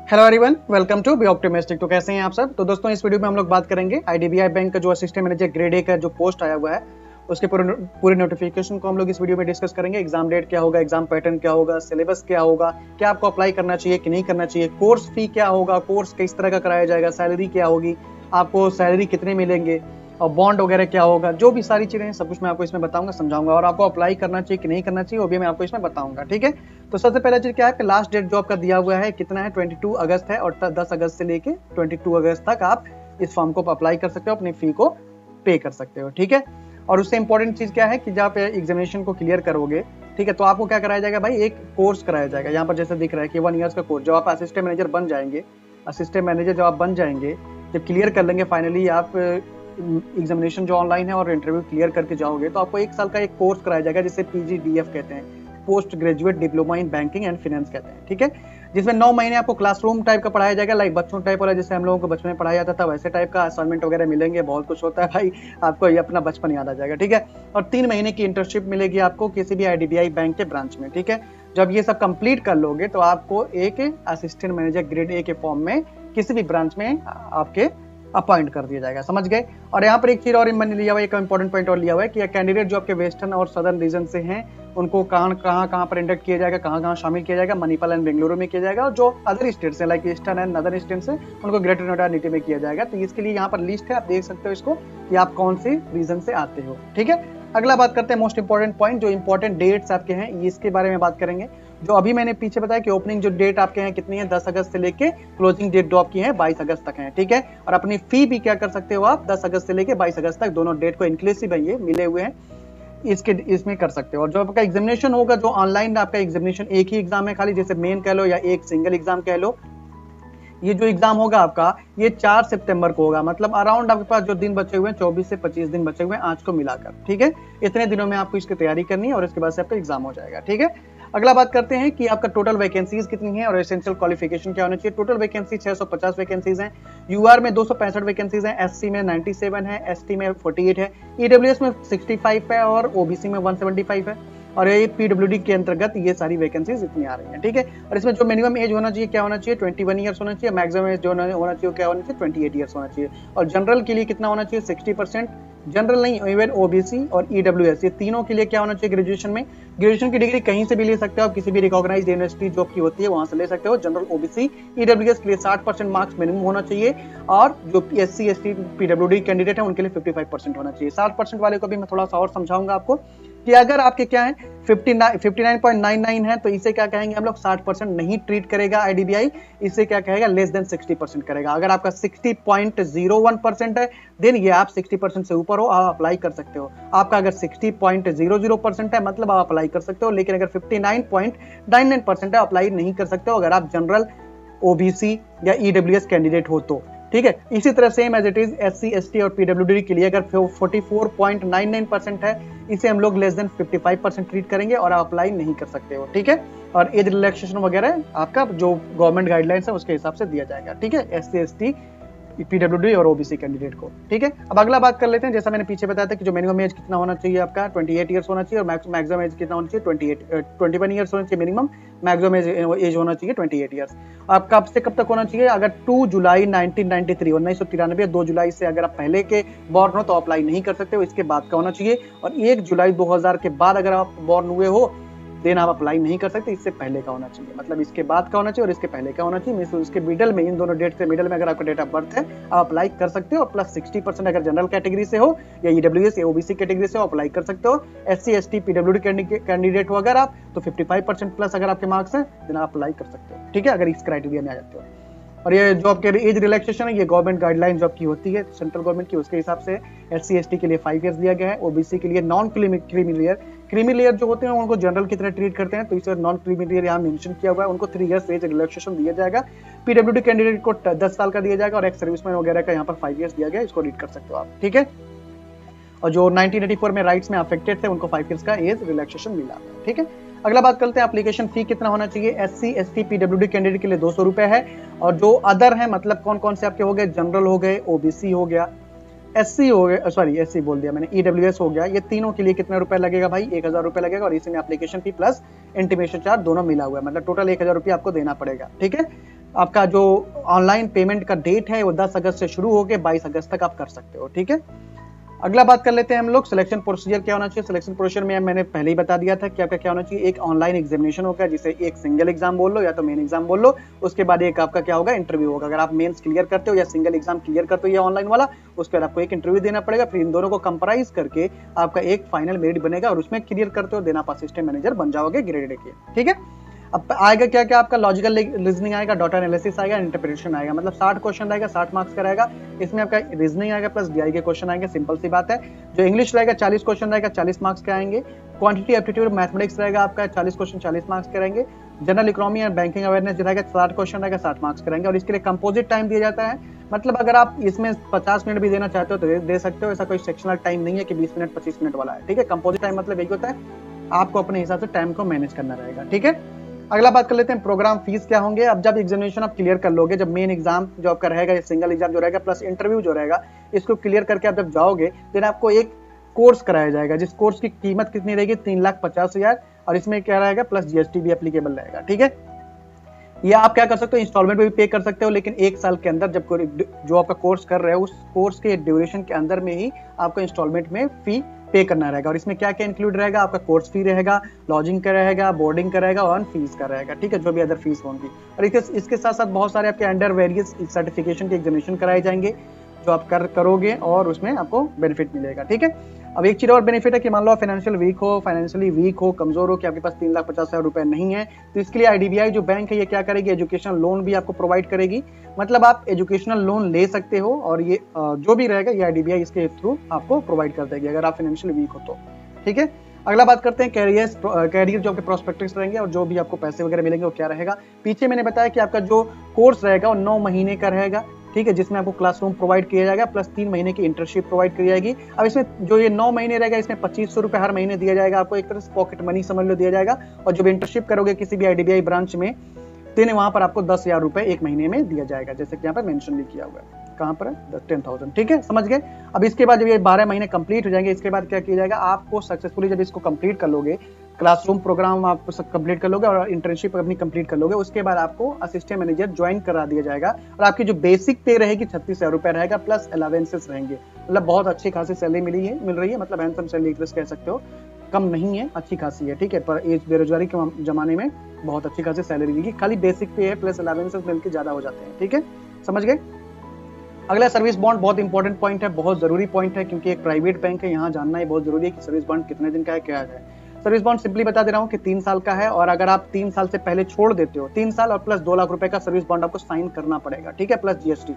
Hello everyone, welcome to be optimistic. तो कैसे हैं आप सब। तो दोस्तों इस वीडियो में हम लोग बात करेंगे आईडीबीआई बैंक का जो असिस्टेंट मैनेजर ग्रेड ए का जो पोस्ट आया हुआ है उसके पूरे नोटिफिकेशन को हम लोग इस वीडियो में डिस्कस करेंगे। एग्जाम डेट क्या होगा, एग्जाम पैटर्न क्या होगा, सिलेबस क्या होगा, क्या आपको अप्लाई करना चाहिए कि नहीं करना चाहिए, कोर्स फी क्या होगा, कोर्स किस तरह का कराया जाएगा, सैलरी क्या होगी, आपको सैलरी कितने मिलेंगे और बॉन्ड वगैरह क्या होगा, जो भी सारी चीजें हैं सब कुछ मैं आपको इसमें बताऊंगा, समझाऊंगा। और आपको अप्लाई करना चाहिए कि नहीं करना चाहिए वो भी मैं आपको इसमें बताऊंगा। ठीक है, तो सबसे पहला चीज क्या है कि लास्ट डेट जो आपका दिया हुआ है कितना है, 22 अगस्त है। और 10 अगस्त से लेके 22 अगस्त तक आप इस फॉर्म को अप्लाई कर सकते हो, अपनी फी को पे कर सकते हो। ठीक है, और उससे इंपॉर्टेंट चीज क्या है कि जब आप एग्जामिनेशन को क्लियर करोगे, ठीक है, तो आपको क्या कराया जाएगा भाई, एक कोर्स कराया जाएगा। यहाँ पर जैसे दिख रहा है कि 1 ईयर्स का कोर्स। जब आप असिस्टेंट मैनेजर बन जाएंगे, असिस्टेंट मैनेजर जब आप बन जाएंगे, जब क्लियर कर लेंगे फाइनली आप एग्जामिनेशन जो ऑनलाइन है और इंटरव्यू क्लियर करके जाओगे, तो आपको 1 साल का एक कोर्स कराया जाएगा जिसे PGDF कहते हैं, post graduate diploma in banking and finance कहते हैं। ठीक है, जिसमें 9 महीने आपको क्लासरूम टाइप का पढ़ाया जाएगा, लाइक बच्चों टाइप वाला, जैसे हम लोगों को बचपन में पढ़ाया जाता था वैसे टाइप का। असाइनमेंट वगैरह मिलेंगे, बहुत कुछ होता है भाई, आपको ये अपना बचपन याद आ जाएगा। ठीक है, और 3 महीने की इंटर्नशिप मिलेगी आपको किसी भी आईडीबीआई बैंक के ब्रांच में। ठीक है, जब ये सब कंप्लीट कर लोगे तो आपको एक असिस्टेंट मैनेजर ग्रेड ए के फॉर्म में किसी भी ब्रांच में आपके अपॉइंट कर दिया जाएगा। समझ गए। और यहाँ पर एक चीज और मैंने लिया हुआ, एक इंपॉर्टेंट पॉइंट और लिया हुआ है कि कैंडिडेट जो आपके वेस्टर्न और सदर्न रीजन से हैं उनको कहाँ पर इंडक्ट किया जाएगा, कहाँ शामिल किया जाएगा। मणिपाल एंड बेंगलुरु में किया जाएगा, और जो अदर स्टेट्स हैं like eastern and northern states हैं उनको ग्रेटर नोएडा नीति में किया जाएगा। तो इसके लिए यहाँ पर लिस्ट है, आप देख सकते हो इसको कि आप कौन से रीजन से आते हो। ठीक है, अगला बात करते हैं मोस्ट इंपॉर्टेंट पॉइंट, जो इंपॉर्टेंट डेट्स आपके हैं इसके बारे में बात करेंगे। जो अभी मैंने पीछे बताया कि ओपनिंग जो डेट आपके हैं कितनी है, 10 अगस्त से लेके क्लोजिंग डेट जो आपकी है 22 अगस्त तक है। ठीक है, और अपनी फी भी क्या कर सकते हो आप, 10 अगस्त से लेके 22 अगस्त तक दोनों डेट को इंक्लूसिव है, ये मिले हुए हैं, इसमें कर सकते हो। और जो आपका एग्जामिनेशन होगा, जो ऑनलाइन आपका एग्जामिनेशन, एक ही एग्जाम है खाली, जैसे मेन कह लो या एक सिंगल एग्जाम कह लो, ये जो एग्जाम होगा आपका ये 4 सितंबर को होगा। मतलब अराउंड आपके पास जो दिन बचे हुए हैं 24 से 25 दिन बचे हुए हैं आज को मिलाकर। ठीक है, इतने दिनों में आपको इसकी तैयारी करनी है और इसके बाद से आपका एग्जाम हो जाएगा। ठीक है, अगला बात करते हैं कि आपका टोटल वैकेंसीज कितनी है और एसेंशियल क्वालिफिकेशन क्या होना चाहिए। टोटल वैकेंसी 650 वैकेंसीज हैं, यूआर में 265 वैकेंसीज हैं, एससी में 97 है, एसटी में 48 है, ईडब्ल्यूएस में 65 है और ओबीसी में 175 है। और ये पीडब्ल्यूडी के अंतर्गत ये सारी वैकेंसीज इतनी आ रही हैं। ठीक है, और इसमें जो मिनिमम एज होना चाहिए क्या होना चाहिए, 21 ईयर्स होना चाहिए। मैक्सिमम एज जो होना चाहिए क्या होना चाहिए, 28 ईयर्स होना चाहिए। और जनरल के लिए कितना होना चाहिए, 60%। जनरल नहीं, इवन ओबीसी और ईडब्ल्यूएस, ये तीनों के लिए क्या होना चाहिए, ग्रेजुएशन में, ग्रेजुएशन की डिग्री कहीं से भी ले सकते हो आप, किसी भी रिकॉग्नाइज्ड यूनिवर्सिटी जो की होती है वहां से ले सकते हो। जनरल ओबीसी ईडब्ल्यूएस के लिए 60% मार्क्स मिनिमम होना चाहिए, और जो एससी एसटी पीडब्ल्यूडी कैंडिडेट है उनके लिए 55% होना चाहिए। 60% वाले को भी मैं थोड़ा सा और समझाऊंगा आपको कि अगर आपके क्या है 59.99 है तो इसे क्या कहेंगे हम लोग, 60% नहीं ट्रीट करेगा आईडीबीआई, इसे क्या कहेगा, लेस देन 60% करेगा। अगर आपका 60.01% है देन ये आप 60% से ऊपर हो, आप अप्लाई कर सकते हो। आपका अगर 60.00% है मतलब आप अप्लाई कर सकते हो, लेकिन अगर 59.99% है अप्लाई नहीं कर सकते हो अगर आप जनरल, ओबीसी या ईडब्ल्यूएस कैंडिडेट हो तो। ठीक है, इसी तरह same as it is SC ST और पीडब्ल्यूडी के लिए अगर 44.99% है इसे हम लोग लेस देन 55% ट्रीट करेंगे और आप अप्लाई नहीं कर सकते हो। ठीक है, और एज रिलैक्सेशन वगैरह आपका जो गवर्नमेंट गाइडलाइंस है उसके हिसाब से दिया जाएगा। ठीक है, एससी एसटी पीडब्ल्यूडी और ओबीसी कैंडिडेट को। ठीक है, अब अगला बात कर लेते हैं। जैसा मैंने पीछे बताया था कि जो मिनिमम एज कितना होना चाहिए आपका 28 ईयर्स होना चाहिए, और मैक्सिमम एज कितना होना चाहिए 21 ईयर्स होना चाहिए मिनिमम, मैक्सिमम एज होना चाहिए 28 ईयर्स। आप कब से कब तक होना चाहिए, अगर 2 जुलाई 1993 1993 2 जुलाई से अगर आप पहले के बॉर्न हो तो अप्लाई नहीं कर सकते हो, इसके बाद का होना चाहिए। और 1 जुलाई 2000 के बाद अगर आप बॉर्न हुए हो देन आप अप्लाई नहीं कर सकते, इससे पहले का होना चाहिए। मतलब इसके बाद का होना चाहिए और इसके पहले का होना चाहिए, इसके मिडल में, इन दोनों डेट के मिडल में अगर आपका डेट ऑफ बर्थ है आप अप्लाई कर सकते हो। प्लस 60% अगर जनरल कैटेगरी से हो या ईडब्ल्यूएस या ओबीसी कैटेगरी से हो अप्लाई कर सकते हो। एससी एसटी पीडब्ल्यूडी कैंडिडेट हो अगर आप तो 55% प्लस अगर आपके मार्क्स हैं देन आप अप्लाई कर सकते हो। ठीक है, अगर इस क्राइटेरिया में आ जाते हो। और ये जो आपके एज रिलैक्सेशन है ये गवर्नमेंट गाइडलाइन जो आपकी होती है सेंट्रल गवर्नमेंट की, उसके हिसाब से एससी एसटी के लिए 5 ईयर्स दिया गया है, ओबीसी के लिए नॉन क्रीमी लेयर जो होते हैं उनको जनरल की तरह ट्रीट करते हैं, तो इसे नॉन क्रीमी लेयर यहाँ मेंशन किया हुआ है, उनको 3 ईयर्स एज रिलैक्सेशन दिया जाएगा। पीडब्ल्यूडी कैंडिडेट को 10 साल का दिया जाएगा, और एक्स सर्विसमैन वगैरह का यहाँ पर 5 ईयर्स दिया गया, इसको रीड कर सकते हो आप। ठीक है, और जो 1984 में राइट्स में अफेक्टेड थे उनको 5 ईयर्स का एज रिलैक्सेशन मिला। ठीक है, अगला बात करते हैं एप्लीकेशन फी कितना होना चाहिए। एससी एसटी पीडब्ल्यूडी कैंडिडेट के लिए 200 रुपए है, और जो अदर है मतलब कौन कौन से आपके हो गए, जनरल हो गए, ओबीसी हो गया, एससी हो गया, सॉरी एससी बोल दिया मैंने, ईडब्ल्यूएस हो गया, ये तीनों के लिए कितना रुपए लगेगा भाई, 1000 रुपए लगेगा। और इसमें application fee plus intimation charge दोनों मिला हुआ है, मतलब टोटल 1000 रुपये आपको देना पड़ेगा। ठीक है, आपका जो ऑनलाइन पेमेंट का डेट है वो 10 अगस्त से शुरू होकर 22 अगस्त तक आप कर सकते हो। ठीक है, अगला बात कर लेते हैं हम लोग सिलेक्शन प्रोसीजर क्या होना चाहिए। सिलेक्शन प्रोसीजर में मैंने पहले ही बता दिया था कि आपका क्या होना चाहिए। एक ऑनलाइन एग्जामिनेशन होगा जिसे एक सिंगल एग्जाम बोल लो या तो मेन एग्जाम बोल लो, उसके बाद एक आपका क्या होगा, इंटरव्यू होगा। अगर आप मेंस क्लियर करते हो या सिंगल एग्जाम क्लियर करते हो या ऑनलाइन वाला, उसके बाद आपको एक इंटरव्यू देना पड़ेगा। फिर इन दोनों को कंपेराइज करके आपका एक फाइनल मेरिट बनेगा और उसमें क्लियर करते हो देना पास सिस्टम मैनेजर बन जाओगे ग्रेड ए के। ठीक है, अब आएगा क्या क्या, आपका लॉजिकल रीजनिंग आएगा, डाटा एनालिसिस आएगा, इंटरप्रिटेशन आएगा। मतलब 60 क्वेश्चन रहेगा, 60 मार्क्स का रहेगा। इसमें आपका रीजनिंग आएगा प्लस डीआई के क्वेश्चन आएंगे, सिंपल सी बात है। जो इंग्लिश रहेगा 40 क्वेश्चन रहेगा, 40 मार्क्स के आएंगे। क्वांटिटी एप्टीट्यूड मैथमेटिक्स रहेगा आपका 40 क्वेश्चन 40 मार्क्स के रहेंगे। General economy and banking awareness रहेगा 60 क्वेश्चन रहेगा, 60 मार्क्स के रहेंगे। और इसके लिए कंपोजिट टाइम दिया जाता है, मतलब अगर आप इसमें 50 मिनट भी देना चाहते हो तो दे सकते हो। ऐसा कोई सेक्शनल टाइम नहीं है कि 20 मिनट 25 मिनट वाला है। ठीक है, कंपोजिट टाइम मतलब यही होता है, आपको अपने हिसाब से टाइम को मैनेज करना रहेगा। ठीक है, अगला बात कर लेते हैं प्रोग्राम फीस क्या होंगे। अब जब एग्जामिनेशन आप क्लियर कर लोगे, जब मेन एग्जाम जो आपका रहेगा, सिंगल एग्जाम जो रहेगा प्लस इंटरव्यू जो रहेगा, इसको क्लियर करके आप जब जाओगे देन आपको एक कोर्स कराया जाएगा, जिस कोर्स की कीमत कितनी रहेगी 3,50,000, और इसमें क्या रहेगा प्लस जीएसटी भी एप्लीकेबल रहेगा। ठीक है, ये आप क्या कर सकते हो, इंस्टॉलमेंट में भी पे कर सकते हो, लेकिन 1 साल के अंदर जब जो आपका कोर्स कर रहे हो उस कोर्स के ड्यूरेशन के अंदर में ही आपको इंस्टॉलमेंट में फी पे करना रहेगा। और इसमें क्या क्या इंक्लूड रहेगा, आपका कोर्स फी रहेगा, लॉजिंग का रहेगा, बोर्डिंग का रहेगा और फीस का रहेगा। ठीक है, जो भी अदर फीस होंगी। और इसके साथ साथ बहुत सारे आपके अंडर वेरियस सर्टिफिकेशन के एग्जामिनेशन कराए जाएंगे जो आप करोगे और उसमें आपको बेनिफिट मिलेगा। ठीक है, अब एक चीज और बेनिफिट है कि मान लो आप फाइनेंशियली वीक हो, कमजोर हो, कि आपके पास 3,50,000 रुपए नहीं है, तो इसके लिए आईडीबीआई जो बैंक है ये क्या करेगी, एजुकेशनल लोन भी आपको प्रोवाइड करेगी। मतलब आप एजुकेशनल लोन ले सकते हो और ये जो भी रहेगा ये आईडीबीआई इसके थ्रू आपको प्रोवाइड कर देगी अगर आप फाइनेंशियल वीक हो तो। ठीक है, अगला बात करते हैं कैरियर जो आपके प्रोस्पेक्टिव्स रहेंगे और जो भी आपको पैसे वगैरह मिलेंगे वो क्या रहेगा। पीछे मैंने बताया कि आपका जो कोर्स रहेगा वो 9 महीने का रहेगा। ठीक है, जिसमें आपको क्लासरूम प्रोवाइड किया जाएगा प्लस 3 महीने की इंटर्नशिप प्रोवाइड की जाएगी। अब इसमें जो ये 9 महीने रहेगा इसमें 2500 रुपए हर महीने दिया जाएगा आपको, एक तरह से पॉकेट मनी समझ लो दिया जाएगा। और जब इंटर्नशिप करोगे किसी भी आईडीबीआई ब्रांच में तो वहां पर आपको 10,000 रुपए एक महीने में दिया जाएगा, जैसे कि यहाँ पर मेंशन भी किया हुआ है। कहां पर है 10,000। ठीक है, समझ गए। अब इसके बाद जब ये 12 महीने कंप्लीट हो जाएंगे, इसके बाद क्या किया जाएगा, आपको सक्सेसफुली जब इसको कंप्लीट कर लोगे, क्लासरूम प्रोग्राम आप कंप्लीट कर लोगे और इंटर्नशिप अपनी कंप्लीट कर लोगे, उसके बाद आपको असिस्टेंट मैनेजर ज्वाइन करा दिया जाएगा। और आपकी जो बेसिक पे रहेगी 36,000 रुपए रहेगा प्लस अलावेंसेस रहेंगे। मतलब बहुत अच्छी खासी सैलरी मिल रही है, मतलब हैंडसम सैलरी कह सकते हो, कम नहीं है, अच्छी खासी है। ठीक है, पर एज बेरोजगारी के जमाने में बहुत अच्छी खासी सैलरी मिलेगी। खाली बेसिक पे है प्लस अलावेंसेस मिलकर ज्यादा हो जाते हैं। ठीक है, समझ गए। अगला सर्विस बॉन्ड बहुत इंपॉर्टेंट पॉइंट है, बहुत जरूरी पॉइंट है, क्योंकि एक प्राइवेट बैंक है, यहाँ जानना ही बहुत जरूरी है कि सर्विस बॉन्ड कितने दिन का है, क्या है। सर्विस बॉन्ड सिंपली बता दे रहा हूँ कि 3 साल का है, और अगर आप 3 साल से पहले छोड़ देते हो, 3 साल और प्लस 2 लाख रुपए का सर्विस बॉन्ड आपको साइन करना पड़ेगा। ठीक है, प्लस जीएसटी।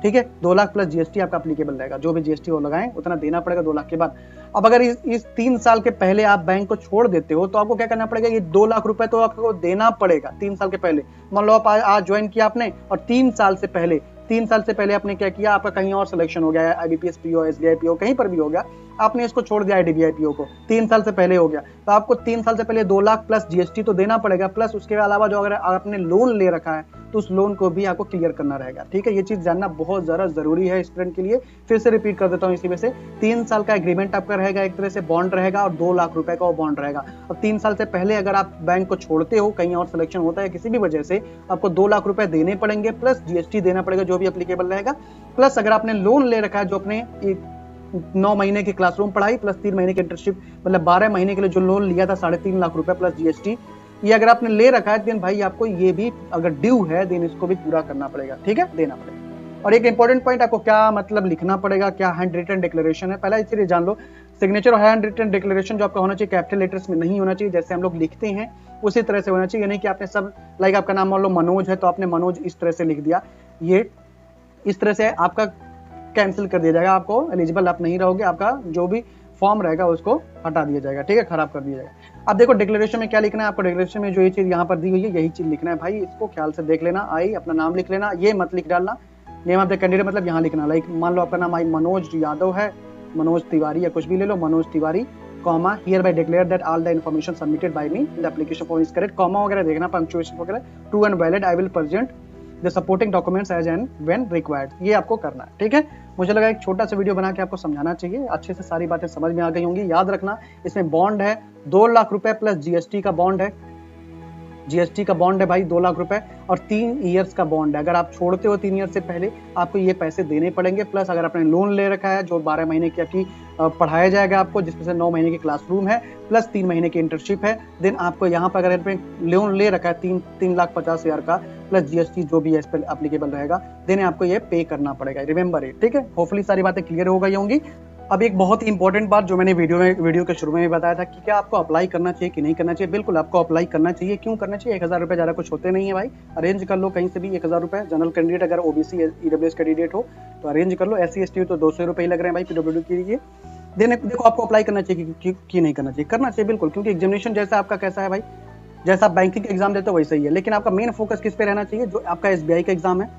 ठीक है, 2 लाख प्लस जीएसटी आपका एप्लीकेबल रहेगा, जो भी जीएसटी वो लगाएं उतना देना पड़ेगा 2 लाख के बाद। अब अगर इस 3 साल के पहले आप बैंक को छोड़ देते हो तो आपको क्या करना पड़ेगा, ये 2 लाख रुपए तो आपको देना पड़ेगा 3 साल के पहले। मान लो आप आज ज्वाइन किया आपने और 3 साल से पहले आपने क्या किया, आपका कहीं और सिलेक्शन हो गया, आईबीपीएस पीओ, एसबीआई पीओ, कहीं पर भी हो गया, आपने इसको छोड़ दिया आईडीबीआई पीओ को, 3 साल से पहले हो गया, तो आपको 3 साल से पहले 2 लाख प्लस जीएसटी तो देना पड़ेगा, प्लस उसके अलावा जो अगर आपने लोन ले रखा है तो उस लोन को भी आपको क्लियर करना रहेगा। ठीक है, ये चीज जानना बहुत ज्यादा जरूरी है स्टूडेंट के लिए। फिर से रिपीट कर देता हूँ इसी में से, 3 साल का एग्रीमेंट आपका रहेगा, एक तरह से बॉन्ड रहेगा, और 2 लाख रुपए का वो बॉन्ड रहेगा। और 3 साल से पहले अगर आप बैंक को छोड़ते हो, कहीं और सिलेक्शन होता है किसी भी वजह से, आपको 2 लाख रुपए देने पड़ेंगे प्लस जीएसटी देना पड़ेगा, जो भी एप्लीकेबल रहेगा। प्लस अगर आपने लोन ले रखा है, जो अपने 9 महीने की क्लासरूम पढ़ाई प्लस 3 महीने की इंटर्नशिप, मतलब 12 महीने के लिए जो लोन लिया था 3.5 लाख रुपए प्लस जीएसटी, ये अगर आपने ले रखा है देन भाई आपको ये भी अगर ड्यू है देन इसको भी पूरा करना पड़ेगा। ठीक है, देना पड़ेगा। और एक इंपॉर्टेंट पॉइंट, आपको क्या मतलब लिखना पड़ेगा, क्या हैंड रिटन डिक्लेरेशन है, पहला इसीलिए जान लो। सिग्नेचर और हैंड रिटन डिक्लेरेशन जो आपका होना चाहिए कैपिटल लेटर्स में नहीं होना चाहिए, जैसे हम लोग लिखते हैं उसी तरह से होना चाहिए। यानी कि आपने सब लाइक आपका नाम मान लो मनोज है तो आपने मनोज इस तरह से लिख दिया, ये इस तरह से आपका कैंसिल कर दिया जाएगा, आपको एलिजिबल आप नहीं रहोगे, आपका जो भी फॉर्म रहेगा उसको हटा दिया जाएगा। ठीक है, खराब कर दिया जाएगा। अब देखो डिक्लेरेशन में क्या लिखना है आपको, डिक्लेरेशन में जो ये चीज यहाँ पर दी हुई है यही चीज लिखना है भाई, इसको ख्याल से देख लेना। आई अपना नाम लिख लेना, ये मत लिख डालना नेम ऑफ द कैंडिडेट, मतलब यहाँ लिखना लाइक मान लो आपका नाम आई मनोज यादव है, मनोज तिवारी या कुछ भी ले लो, Manoj Tiwari comma hereby declare that all the information submitted by me in the application form is correct, comma वगैरह देखना, पंक्चुएशन वगैरह, true and valid, I will present the supporting documents as and when required, ये आपको करना है। ठीक है, मुझे लगा एक छोटा सा वीडियो बना के आपको समझाना चाहिए, अच्छे से सारी बातें समझ में आ गई होंगी। याद रखना इसमें बॉन्ड है 2 लाख रुपए प्लस जीएसटी का बॉन्ड है, जीएसटी का बॉन्ड है भाई 2 लाख रुपए और 3 ईयर्स का बॉन्ड है। अगर आप छोड़ते हो 3 ईयर से पहले आपको ये पैसे देने पड़ेंगे, प्लस अगर आपने लोन ले रखा है जो 12 महीने की आपकी पढ़ाया जाएगा आपको, जिसमें से 9 महीने की क्लासरूम है प्लस 3 महीने की इंटर्नशिप है, देन आपको यहाँ पर अगर आपने लोन ले रखा है 3,50,000 का प्लस जीएसटी जो भी है इस पर एप्लीकेबल रहेगा, देन आपको ये पे करना पड़ेगा। रिमेंबर इट, ठीक है। होपफुली सारी बातें क्लियर हो गई होंगी। अब एक बहुत ही इंपॉर्टेंट बात जो मैंने वीडियो के शुरू में भी बताया था कि क्या आपको अप्लाई करना चाहिए कि नहीं करना चाहिए। बिल्कुल आपको अप्लाई करना चाहिए। क्यों करना चाहिए? 1,000 रुपये ज़्यादा कुछ होते नहीं है भाई, अरेंज कर लो कहीं से भी 1,000 रुपये। जनरल कैंडिडेट अगर ओबीसी ईडब्ल्यूएस कैंडिडेट हो तो अरेंज कर लो, SC ST तो 200 रुपये ही लग रहे हैं भाई पीडब्ल्यूडी के लिए। देखो आपको अप्लाई करना चाहिए कि नहीं करना चाहिए। करना चाहिए बिल्कुल, क्योंकि एग्जामिनेशन जैसा आपका कैसा है भाई, जैसा आप बैंकिंग का एग्जाम देते हो वैसा ही है, लेकिन आपका मेन फोकस किस पे रहना चाहिए? जो आपका SBI का एग्जाम है,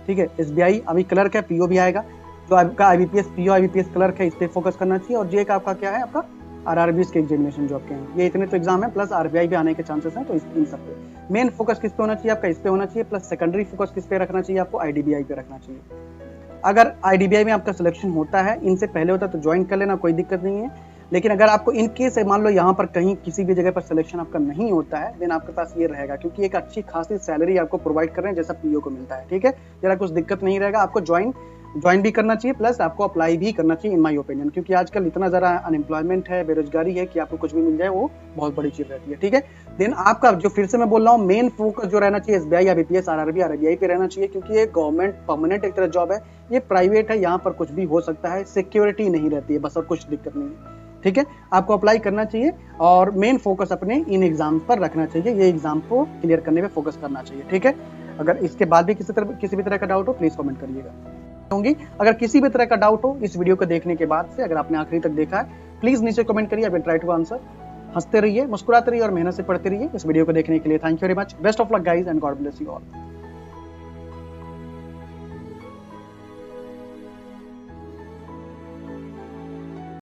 ठीक है, SBI अभी क्लर्क है, PO भी आएगा, जो आपका IBPS PO IBPS क्लर्क है इस पे फोकस करना चाहिए। और JEE का आपका क्या है, आपका RRBs के एग्जामिनेशन जो आपके हैं, ये इतने तो एग्जाम है, प्लस RBI भी आने के चांसेस हैं। तो इन सब पे मेन फोकस किस पे होना चाहिए आपका? इस पे होना चाहिए। प्लस सेकेंडरी फोकस किस पे रखना चाहिए आपको? IDBI पे रखना चाहिए। अगर IDBI में आपका सिलेक्शन होता है, इनसे पहले होता है तो ज्वाइन कर लेना, कोई दिक्कत नहीं है। लेकिन अगर आपको इन केस मान लो यहाँ पर कहीं किसी भी जगह पर सिलेक्शन आपका नहीं होता है, देन आपके पास ये रहेगा, क्योंकि एक अच्छी खासी सैलरी आपको प्रोवाइड कर रहे हैं जैसा PO को मिलता है, ठीक है। जरा कुछ दिक्कत नहीं रहेगा। आपको ज्वाइन भी करना चाहिए, प्लस आपको अप्लाई भी करना चाहिए इन माय ओपिनियन, क्योंकि आजकल इतना ज़रा अनएम्प्लॉयमेंट है, बेरोजगारी है कि आपको कुछ भी मिल जाए वो बहुत बड़ी चीज़ रहती है, ठीक है। देन आपका जो फिर से मैं बोल रहा हूँ मेन फोकस जो रहना चाहिए SBI IBPS RRB RBI पे रहना चाहिए, क्योंकि ये गवर्नमेंट परमानेंट एक तरह जॉब है, ये प्राइवेट है, यहाँ पर कुछ भी हो सकता है, सिक्योरिटी नहीं रहती है बस, और कुछ दिक्कत नहीं है, ठीक है। आपको अप्लाई करना चाहिए और मेन फोकस अपने इन एग्जाम पर रखना चाहिए, ये एग्जाम को क्लियर करने पे फोकस करना चाहिए, ठीक है। अगर इसके बाद भी किसी भी तरह का डाउट हो प्लीज कमेंट करिएगा होंगी। अगर किसी भी तरह का डाउट हो इस वीडियो को देखने के बाद से, अगर आपने आखिरी तक देखा है, प्लीज नीचे कमेंट करिए, I will try to answer. हंसते रहिए, मुस्कुराते रहिए और मेहनत से पढ़ते रहिए। इस वीडियो को देखने के लिए thank you very much. Best of luck guys and God bless you all.